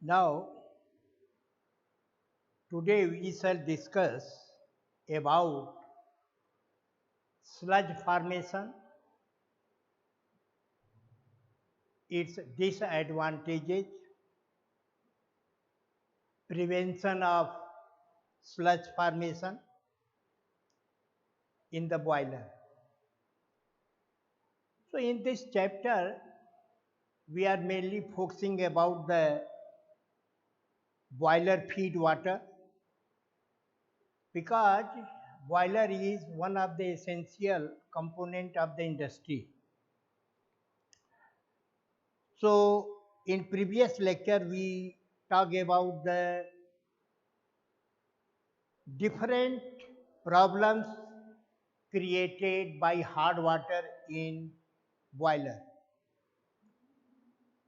Now, today we shall discuss about sludge formation, its disadvantages, prevention of sludge formation in the boiler. So, in this chapter, we are mainly focusing about the boiler feed water because boiler is one of the essential component of the industry. So in previous lecture we talked about the different problems created by hard water in boiler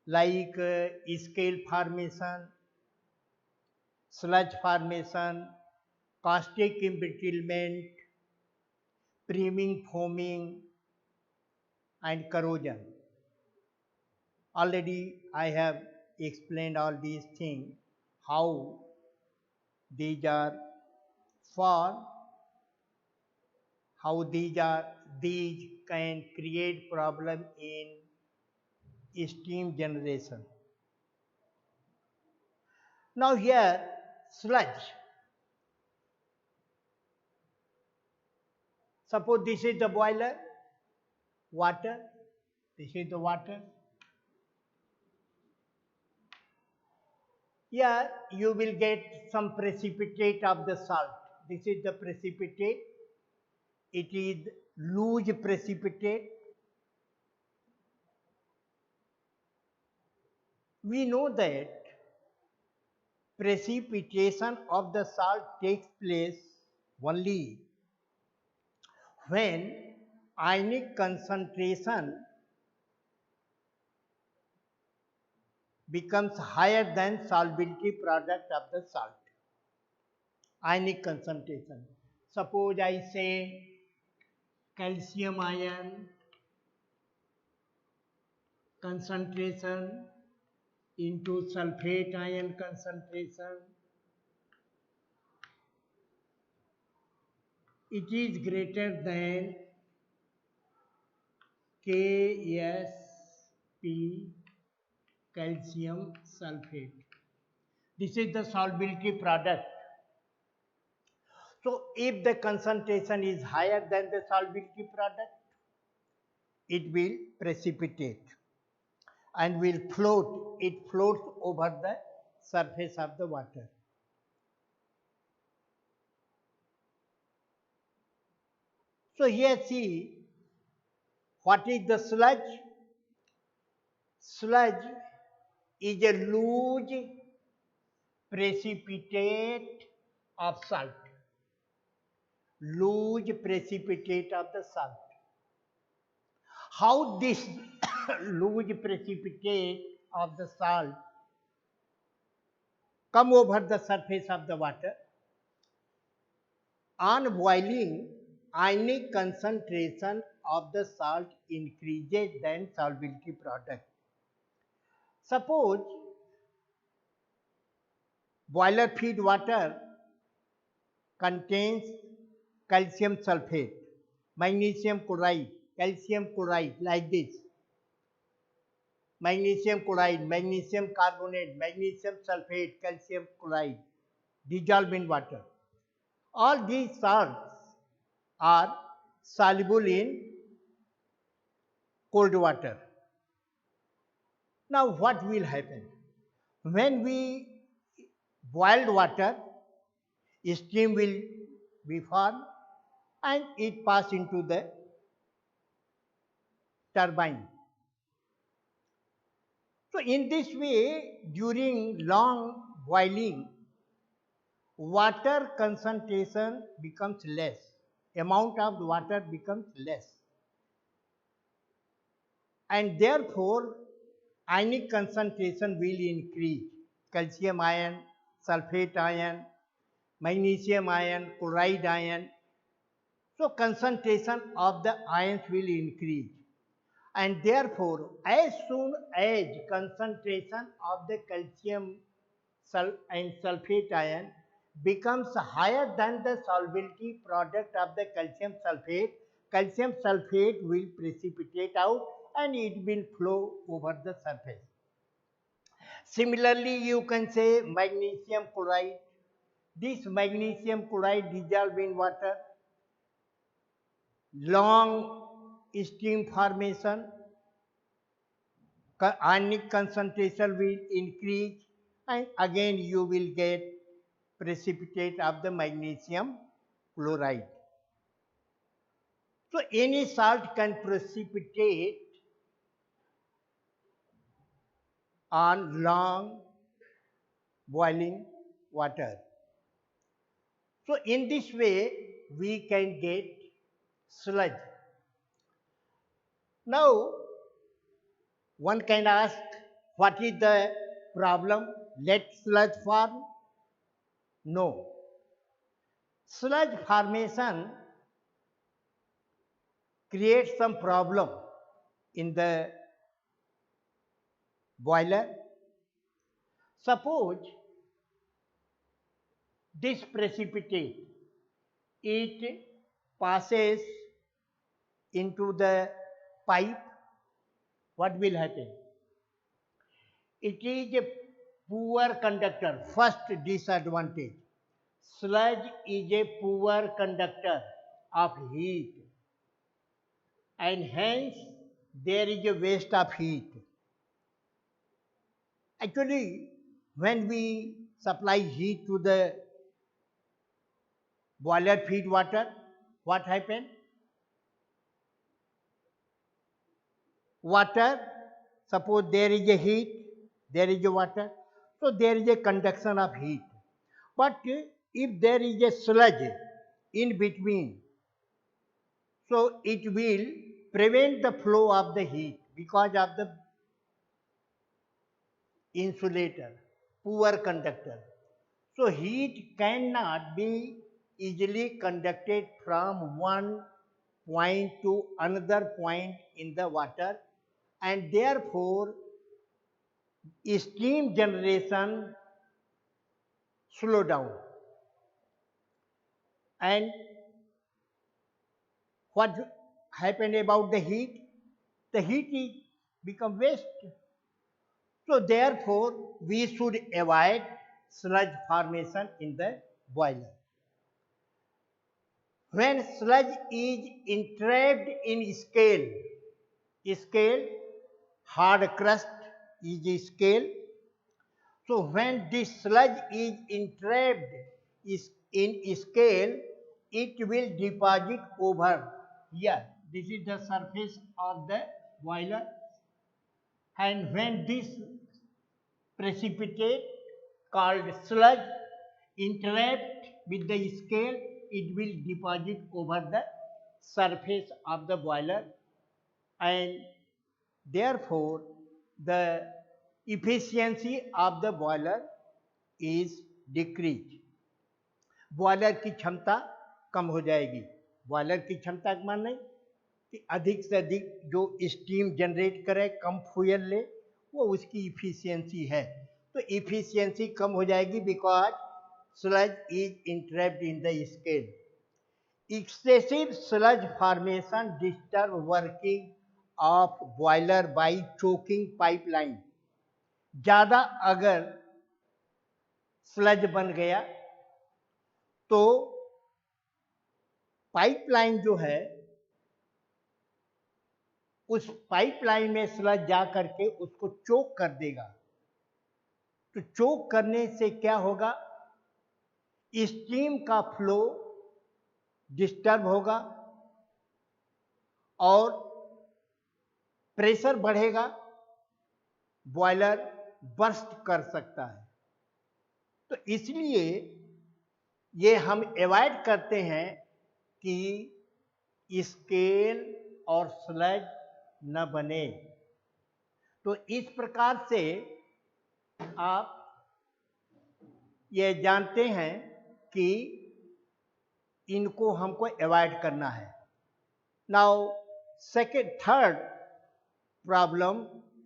like scale formation, sludge formation, caustic embrittlement, priming foaming and corrosion. Already I have explained all these things, how these are formed, how these can create problem in steam generation. Now here sludge. Suppose this is the boiler, water, this is the water. Here you will get some precipitate of the salt. This is the precipitate. It is loose precipitate. We know that precipitation of the salt takes place only when ionic concentration becomes higher than solubility product of the salt. Ionic concentration. Suppose I say calcium ion concentration into sulfate ion concentration. It is greater than KSP calcium sulfate. This is the solubility product. So if the concentration is higher than the solubility product, it will precipitate and will float. It floats over the surface of the water. So here see, what is the sludge? Sludge is a loose precipitate of salt. Loose precipitate of the salt. How this loose precipitate of the salt come over the surface of the water? On boiling, ionic concentration of the salt increases than solubility product. Suppose boiler feed water contains calcium sulfate, magnesium chloride, calcium chloride like this, magnesium chloride, magnesium carbonate, magnesium sulfate, calcium chloride dissolved in water. All these salts are soluble in cold water. Now what will happen? When we boiled water, steam will be formed and it pass into the turbine. So in this way, during long boiling, water concentration becomes less. Amount of water becomes less. And therefore, ionic concentration will increase. Calcium ion, sulfate ion, magnesium ion, chloride ion. So concentration of the ions will increase. And therefore, as soon as concentration of the calcium and sulfate ion becomes higher than the solubility product of the calcium sulfate will precipitate out and it will flow over the surface. Similarly, you can say magnesium chloride. This magnesium chloride dissolved in water, long steam formation, ionic concentration will increase, and again you will get precipitate of the magnesium chloride. So any salt can precipitate on long boiling water. So in this way we can get sludge. Now one can ask, what is the problem? Let sludge form? No. Sludge formation creates some problem in the boiler. Suppose this precipitate, it passes into the pipe, what will happen? It is a poor conductor. First disadvantage. Sludge is a poor conductor of heat and hence there is a waste of heat. Actually, when we supply heat to the boiler feed water, what happens? Water, suppose there is a heat, there is a water, so there is a conduction of heat. But if there is a sludge in between, so it will prevent the flow of the heat because of the insulator, poor conductor. So heat cannot be easily conducted from one point to another point in the water, and therefore steam generation slow down. And what happened about the heat? The heat is become waste. So therefore we should avoid sludge formation in the boiler. When sludge is entrapped in scale, hard crust is a scale. So when this sludge is entrapped in scale, it will deposit over here. This is the surface of the boiler. And when this precipitate called sludge interact with the scale, it will deposit over the surface of the boiler and therefore the efficiency of the boiler is decreased. Boiler की क्षमता कम हो जाएगी. Boiler की क्षमता का मान नहीं कि अधिक से अधिक जो स्टीम जनरेट करे, कम फ्यूल ले, वो उसकी इफिशियंसी है. तो इफिशियंसी कम हो जाएगी because sludge is entrapped in the scale. Excessive sludge formation disturb working of boiler by choking pipeline. ज़्यादा अगर स्लज बन गया तो पाइपलाइन जो है उस पाइपलाइन में स्लज जा करके उसको चोक कर देगा. तो चोक करने से क्या होगा? स्टीम का फ्लो डिस्टर्ब होगा और प्रेशर बढ़ेगा, बॉयलर बर्स्ट कर सकता है. तो इसलिए ये हम अवॉइड करते हैं कि स्केल और स्लज न बने. तो इस प्रकार से आप ये जानते हैं कि इनको हमको अवॉइड करना है. Now third problem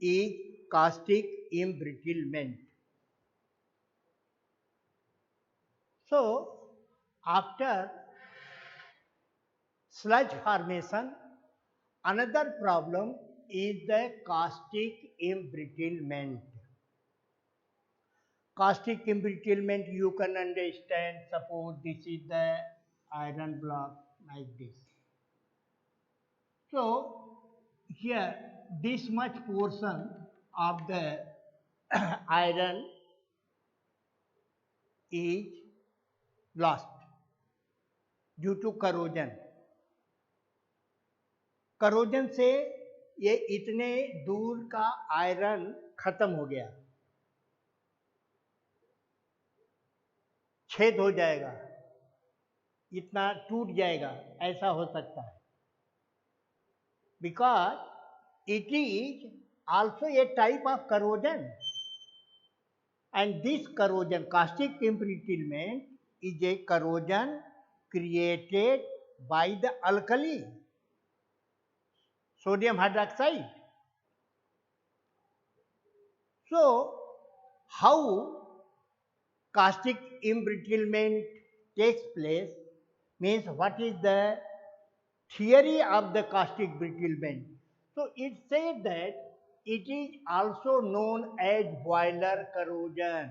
is caustic embrittlement. So after sludge formation, another problem is the caustic embrittlement. Caustic embrittlement you can understand, suppose this is the iron block like this. So here this much portion of the iron is lost due to corrosion. Corrosion से ये इतने दूर का iron खत्म हो गया, छेद हो जाएगा, इतना टूट जाएगा, ऐसा हो सकता है, because it is also a type of corrosion, and this corrosion caustic embrittlement is a corrosion created by the alkali sodium hydroxide. So how caustic embrittlement takes place means what is the theory of the caustic embrittlement. So it said that it is also known as boiler corrosion.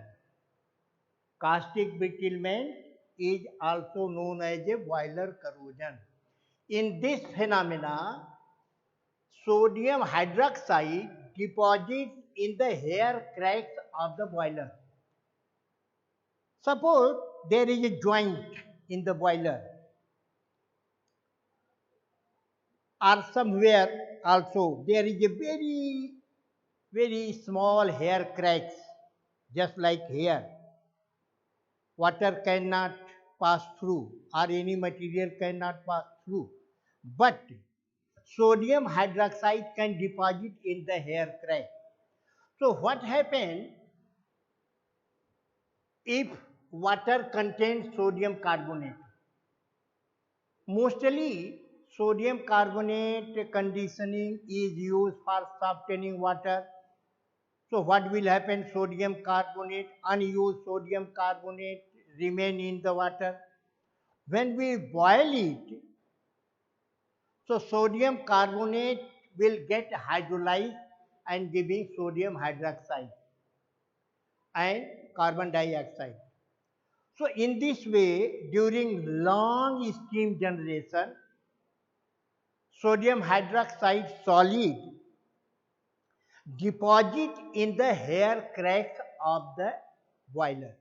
Caustic embrittlement is also known as a boiler corrosion. In this phenomena, sodium hydroxide deposits in the hair cracks of the boiler. Suppose there is a joint in the boiler or somewhere also there is a very small hair cracks, just like here. Water cannot pass through or any material cannot pass through, but sodium hydroxide can deposit in the hair crack. So what happens if water contains sodium carbonate? Mostly sodium carbonate conditioning is used for softening water. So what will happen? Sodium carbonate, unused sodium carbonate remain in the water. When we boil it, so sodium carbonate will get hydrolyzed and giving sodium hydroxide and carbon dioxide. So in this way, during long steam generation, sodium hydroxide solid deposit in the hair cracks of the boiler.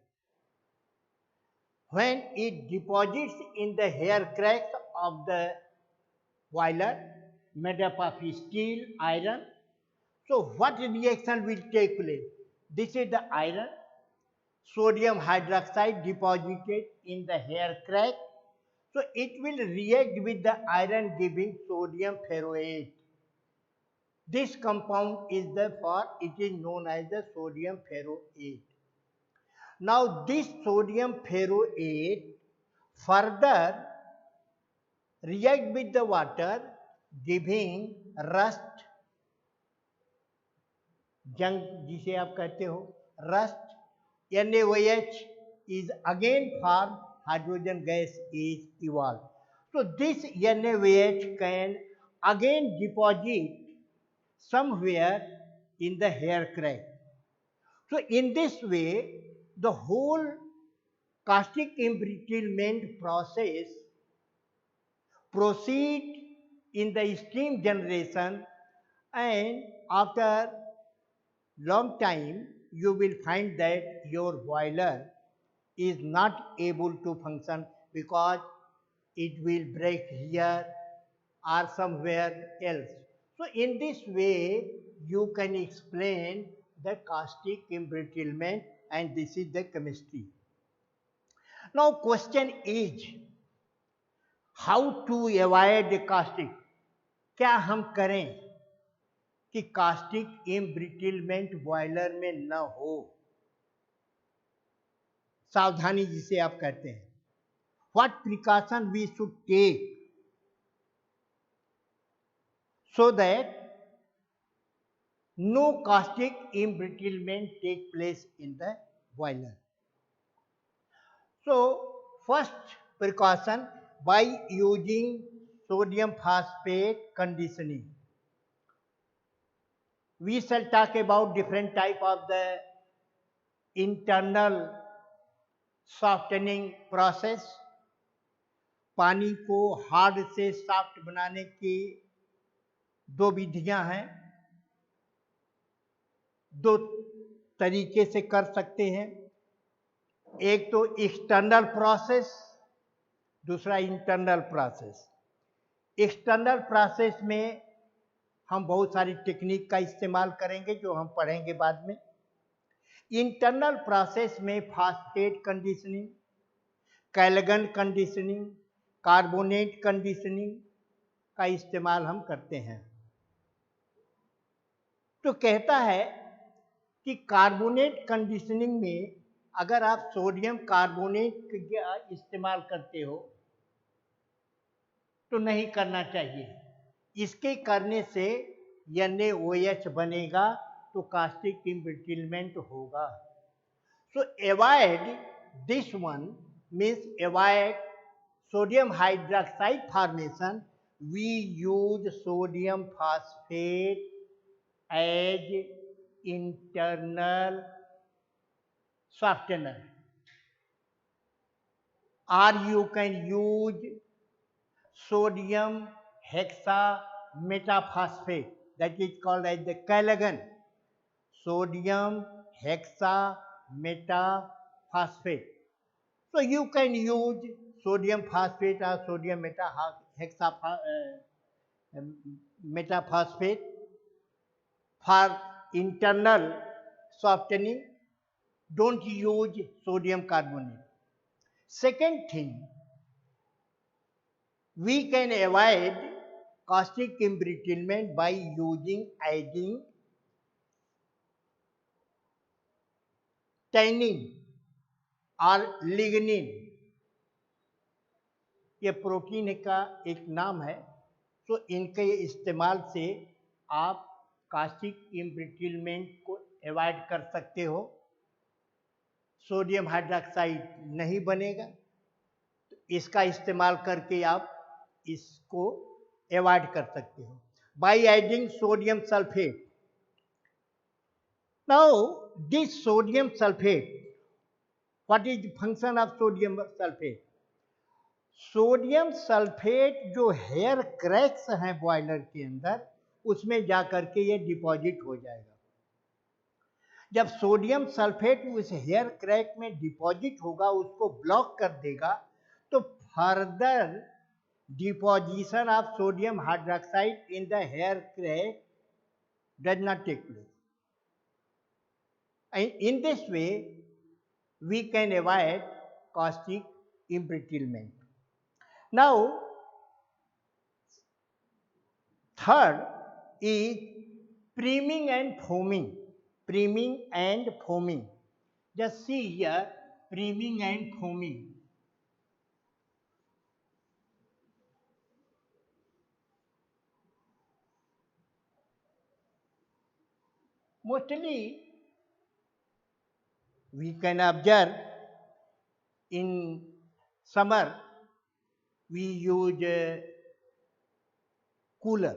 When it deposits in the hair cracks of the boiler made up of steel, iron, so what reaction will take place? This is the iron, sodium hydroxide deposited in the hair crack. So it will react with the iron giving sodium ferroate. This compound is therefore it is known as the sodium ferroate. Now this sodium ferroate further react with the water giving rust, जंग जिसे आप कहते हो, rust. NaOH is again formed, hydrogen gas is evolved. So this NaOH can again deposit somewhere in the hair crack. So in this way, the whole caustic embrittlement process proceed in the steam generation, and after long time you will find that your boiler is not able to function because it will break here or somewhere else. So in this way you can explain the caustic embrittlement, and this is the chemistry. Now question is how to avoid the caustic. क्या हम करें कि caustic embrittlement boiler में न हो? सावधानी जिसे आप कहते हैं, what precaution we should take so that no caustic embrittlement take place in the boiler. So first precaution, by using sodium phosphate conditioning, we shall talk about different type of the internal softening process. पानी को hard से soft बनाने की दो विधियां हैं, दो तरीके से कर सकते हैं। एक तो एक्सटर्नल प्रोसेस, दूसरा इंटरनल प्रोसेस। एक्सटर्नल प्रोसेस में हम बहुत सारी टेक्निक का इस्तेमाल करेंगे जो हम पढ़ेंगे बाद में। इंटरनल प्रोसेस में phosphate conditioning, कैलगन conditioning, carbonate conditioning का इस्तेमाल हम करते हैं। तो कहता है कि कार्बोनेट कंडीशनिंग में अगर आप सोडियम कार्बोनेट का इस्तेमाल करते हो तो नहीं करना चाहिए। इसके करने से NaOH बनेगा तो कास्टिक इम्ब्रिटलमेंट होगा। So avoid this one, means avoid sodium hydroxide formation. We use sodium phosphate as internal softener, or you can use sodium hexametaphosphate, that is called as the Callaghan. Sodium hexametaphosphate. So you can use sodium phosphate or sodium metaphosphate for internal softening. Don't use sodium carbonate. Second thing, we can avoid caustic embrittlement by adding tannin और lignin. ये protein का एक नाम है। तो इनके इस्तेमाल से आप कास्टिक इम्ब्रिटलमेंट को अवॉइड कर सकते हो। सोडियम हाइड्रोक्साइड नहीं बनेगा, तो इसका इस्तेमाल करके आप इसको अवॉइड कर सकते हो by adding sodium sulphate. Now this sodium sulphate, what is function of sodium sulphate? Sodium sulphate जो हेयर क्रैक्स हैं बॉयलर के अंदर, उसमें जाकर के ये डिपॉजिट हो जाएगा। जब सोडियम सल्फेट उस हेयर क्रैक में डिपॉजिट होगा, उसको ब्लॉक कर देगा, तो further deposition of sodium hydroxide in the hair crack does not take place. In this way, we can avoid caustic embrittlement. Now, third is priming and foaming. Priming and foaming. Just see here, priming and foaming. Mostly, we can observe in summer, we use cooler.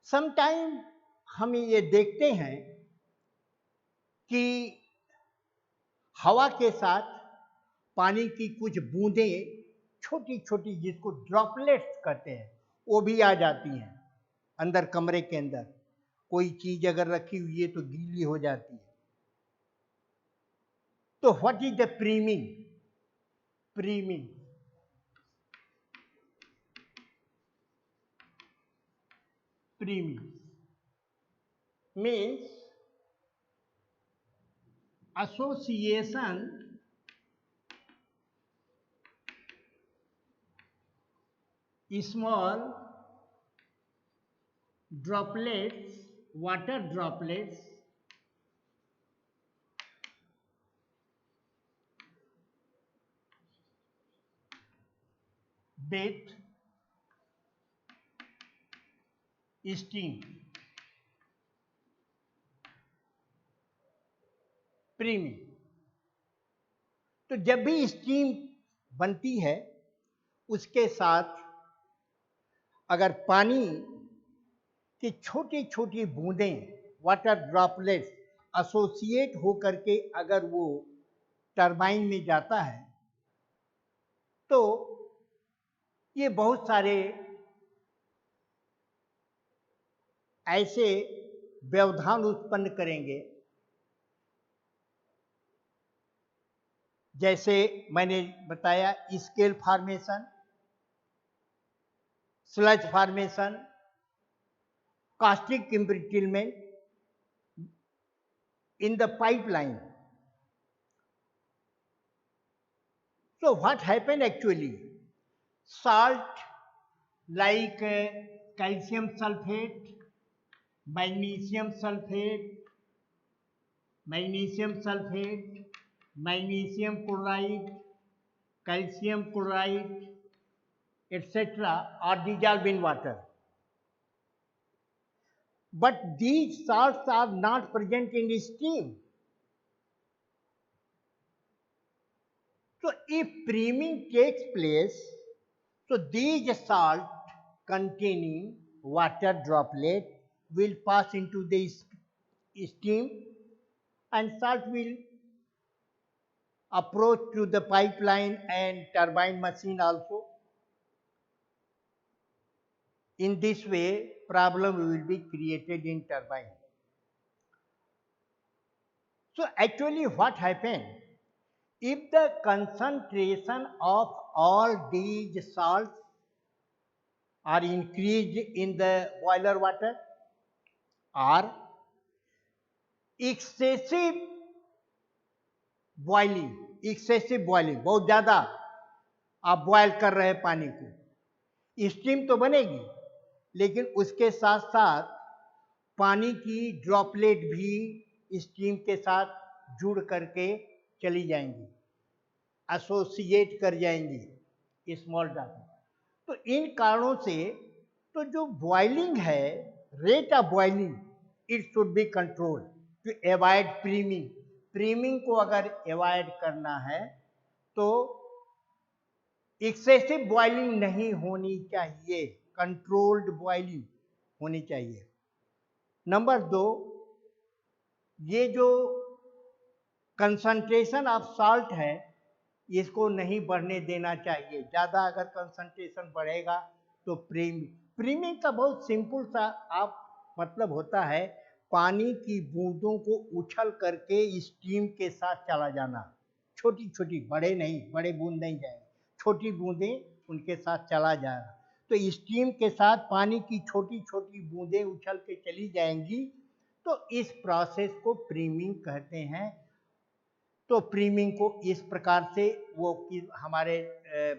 Sometime हम ये देखते हैं कि हवा के साथ पानी की कुछ बूंदें, छोटी छोटी, जिसको ड्रॉपलेट्स कहते हैं, वो भी आ जाती हैं अंदर कमरे के अंदर। कोई चीज अगर रखी हुई है तो गीली हो जाती है। तो what is the प्रीमिंग? प्रीमिंग means association small droplets, water droplets with steam. Priming. तो जब भी स्टीम बनती है उसके साथ अगर पानी की छोटी छोटी बूंदें, वाटर ड्रॉपलेट्स एसोसिएट होकर के अगर वो टरबाइन में जाता है तो ये बहुत सारे ऐसे व्यवधान उत्पन्न करेंगे, जैसे मैंने बताया scale formation, sludge formation, caustic embrittlement in the pipeline. So what happened actually? Salt like calcium sulfate, magnesium sulfate, magnesium sulfate, magnesium chloride, calcium chloride, etc. are dissolved in water. But these salts are not present in steam. So if priming takes place, so these salt containing water droplet will pass into the steam and salt will approach to the pipeline and turbine machine also. In this way, problem will be created in turbine. So actually what happened? If the concentration of all these salts are increased in the boiler water or excessive boiling, excessive boiling, बहुत ज़्यादा आप boil कर रहे हैं पानी को, steam तो बनेगी लेकिन उसके साथ साथ पानी की ड्रॉपलेट भी स्टीम के साथ जुड़ करके चली जाएंगी, एसोसिएट कर जाएंगी स्मॉल ड्रॉपलेट। तो इन कारणों से तो जो बॉइलिंग है, rate of boiling it should be control to avoid priming. Priming को अगर अवॉइड करना है तो एक्सेसिव बॉइलिंग नहीं होनी चाहिए, कंट्रोल्ड बॉइलिंग होनी चाहिए। नंबर 2, ये जो कंसंट्रेशन ऑफ साल्ट है इसको नहीं बढ़ने देना चाहिए। ज़्यादा अगर कंसंट्रेशन बढ़ेगा तो प्रीमिंग का बहुत सिंपल सा आप मतलब होता है पानी की बूंदों को उछल करके स्टीम के साथ चला जाना, छोटी छोटी, बड़े नहीं, बड़े बूंद नहीं जाएंगे, छोटी बूंदें उनके साथ चला जाएगा। तो स्टीम के साथ पानी की छोटी छोटी बूंदें उछल के चली जाएंगी, तो इस प्रोसेस को प्रीमिंग कहते हैं। तो प्रीमिंग को इस प्रकार से वो कि हमारे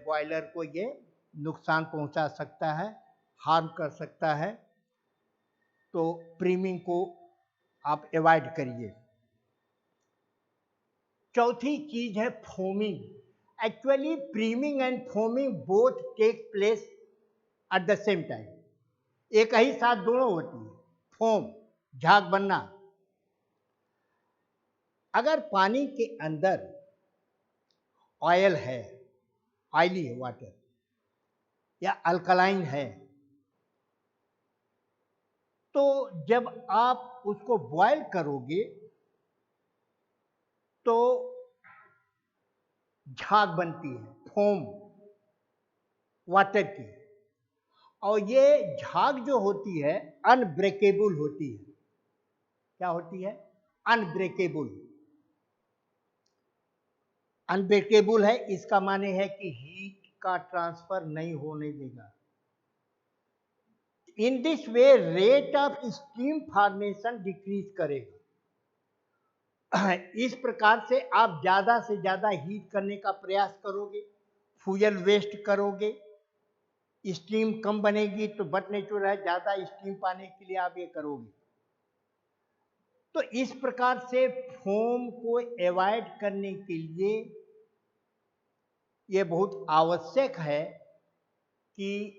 बॉयलर को ये नुकसान पहुंचा सकता है, हार्म कर सकता है, तो प्रीमिंग को आप अवॉइड करिए। चौथी चीज है foaming. Actually priming and foaming both take place at the same time, एक ही साथ दोनों होती है। फोम, झाग बनना, अगर पानी के अंदर ऑयल है, ऑयली है वाटर, या अल्कलाइन है, तो जब आप उसको बॉयल करोगे तो झाग बनती है, फोम वाटर की, और ये झाग जो होती है अनब्रेकेबल होती है। क्या होती है? अनब्रेकेबल। अनब्रेकेबल है, इसका माने है कि हीट का ट्रांसफर नहीं होने देगा। In this way rate of steam formation decrease करेगा। इस प्रकार से आप ज़्यादा से ज़्यादा हीट करने का प्रयास करोगे, फ्यूल वेस्ट करोगे, स्टीम कम बनेगी, तो बट नेचुरल है ज़्यादा स्टीम पाने के लिए आप ये करोगे। तो इस प्रकार से फोम को अवॉइड करने के लिए ये बहुत आवश्यक है कि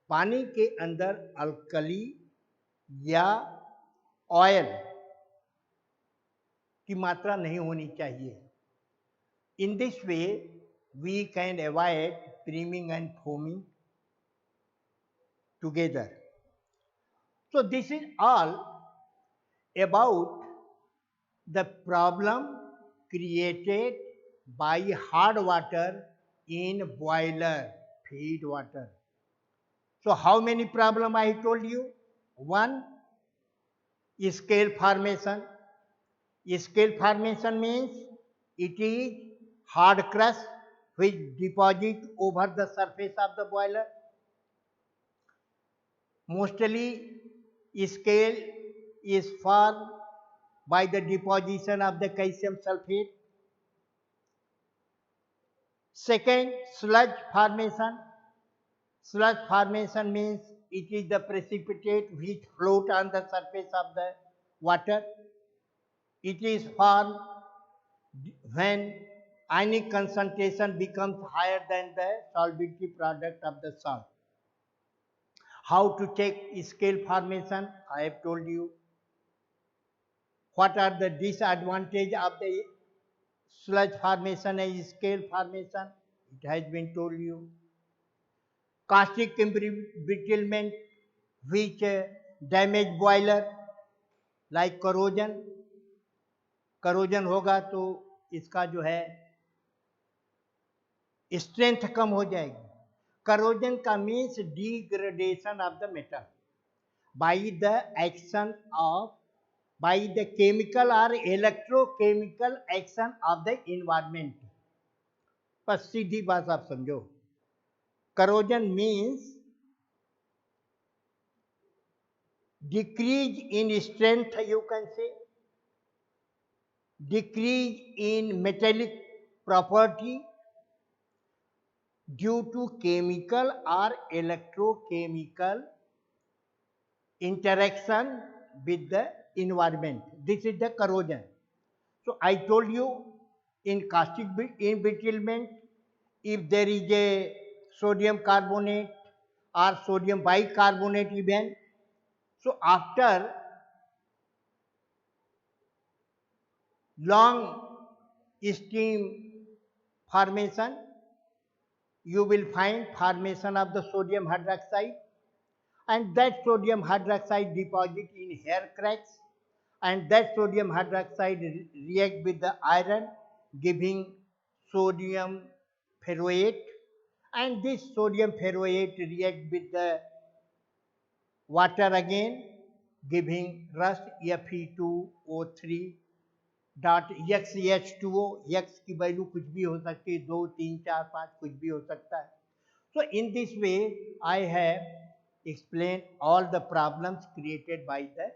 पानी के अंदर अल्कली या ऑयल की मात्रा नहीं होनी चाहिए। In this way, we can avoid priming and foaming together. So this is all about the problem created by hard water in boiler feed water. So how many problem I told you? One, scale formation. Scale formation means it is hard crust which deposit over the surface of the boiler. Mostly scale is formed by the deposition of the calcium sulfate. Second, sludge formation. Sludge formation means it is the precipitate which float on the surface of the water. It is formed when ionic concentration becomes higher than the solubility product of the salt. How to check scale formation? I have told you. What are the disadvantages of the sludge formation and scale formation? It has been told you. Caustic embrittlement which damage boiler like corrosion. corrosion होगा तो इसका जो है strength कम हो जाएगी. corrosion का means degradation of the metal by the action of by the chemical or electrochemical action of the environment. बस सीधी बात आप समझो. corrosion means decrease in strength, you can say, decrease in metallic property due to chemical or electrochemical interaction with the environment. This is the corrosion. So I told you in caustic embrittlement, if there is a sodium carbonate or sodium bicarbonate even, so after long steam formation, you will find formation of the sodium hydroxide, and that sodium hydroxide deposit in hair cracks, and that sodium hydroxide react with the iron giving sodium ferroate, and this sodium ferroate react with the water again giving rust Fe2O3 dot XH2O. X की value कुछ भी हो सकती है, 2, 3, 4, 5 कुछ भी हो सकता है. So in this way I have explained all the problems created by the